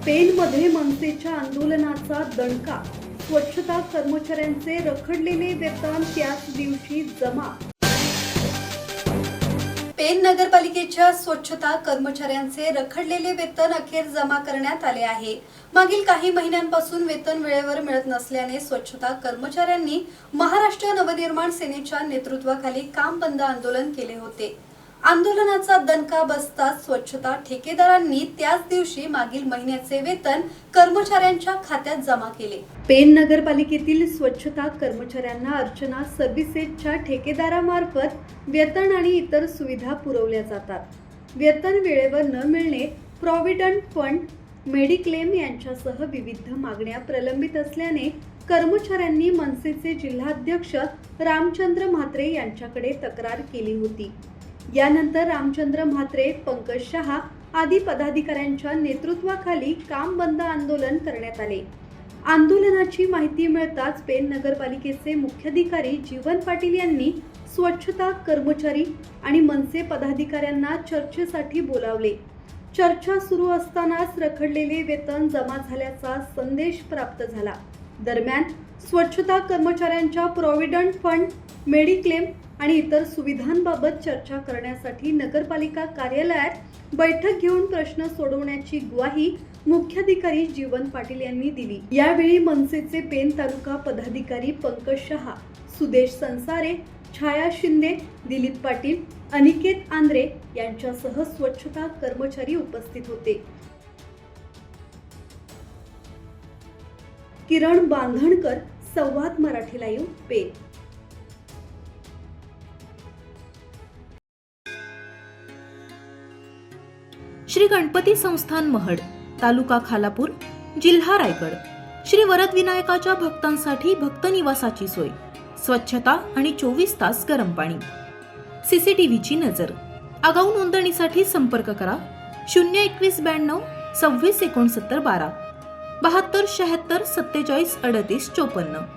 पेनमध्ये मनसेच्या आंदोलनाचा दणका, स्वच्छता कर्मचाऱ्यांचे रखडलेले वेतन त्याच दिवशी जमा। पेन नगरपालिकेच्या स्वच्छता कर्मचाऱ्यांचे रखडलेले वेतन अखेर जमा करण्यात आले आहे। मागील काही महिन्यांपासून वेतन वेळेवर मिळत नसल्याने स्वच्छता कर्मचाऱ्यांनी महाराष्ट्र नवनिर्माण सेनेच्या नेतृत्वाखाली काम बंद आंदोलन केले होते। आंदोलनाचा दणका बसताच स्वच्छता ठेकेदारांनी त्याच दिवशी मागील महिन्याचे वेतन कर्मचाऱ्यांच्या खात्यात जमा केले। पेन नगरपालिकेतील स्वच्छता कर्मचाऱ्यांना अर्चना सर्व्हिसेसच्या ठेकेदारामार्फत वेतन आणि इतर सुविधा पुरवल्या जातात। वेतन वेळेवर न मिळणे, प्रॉव्हिडंट फंड, मेडिक्लेम यांच्यासह विविध मागण्या प्रलंबित असल्याने कर्मचाऱ्यांनी मनसेचे जिल्हाध्यक्ष रामचंद्र म्हात्रे यांच्याकडे तक्रार केली होती। यानंतर रामचंद्र म्हात्रे, पंकज शहा आदी पदाधिकाऱ्यांच्या नेतृत्वाखाली काम बंद आंदोलन करण्यात आले। आंदोलनाची माहिती मिळताच पेन नगरपालिकेचे मुख्याधिकारी जीवन पाटील यांनी स्वच्छता कर्मचारी आणि मनसे पदाधिकाऱ्यांना चर्चेसाठी बोलावले। चर्चा सुरू असतानाच रखडलेले वेतन जमा झाल्याचा संदेश प्राप्त झाला। दरम्यान स्वच्छता कर्मचाऱ्यांच्या प्रॉव्हिडंट फंड, मेडिक्लेम आणि इतर सुविधांबाबत चर्चा करण्यासाठी नगरपालिका कार्यालयात बैठक घेऊन प्रश्न सोडवण्याची ग्वाही मुख्याधिकारी जीवन पाटील यांनी दिली। यावेळी मनसेचे पेन तालुका पदाधिकारी पंकज शहा, सुदेश संसारे, छाया शिंदे, दिलीप पाटील, अनिकेत आंद्रे यांच्यासह स्वच्छता कर्मचारी उपस्थित होते। किरण बांधणकर, संवाद मराठी लाईव्ह, पेन। श्री गणपती संस्थान महड, तालुका खालापूर, जिल्हा रायगड। श्री वरद विनायकाच्या भक्तांसाठी भक्त निवासाची सोय, स्वच्छता आणि 24 तास गरम पाणी, सीसीटीव्हीची नजर। आगाऊ नोंदणीसाठी संपर्क करा 02192 26 69 12 72 76 47 38 54।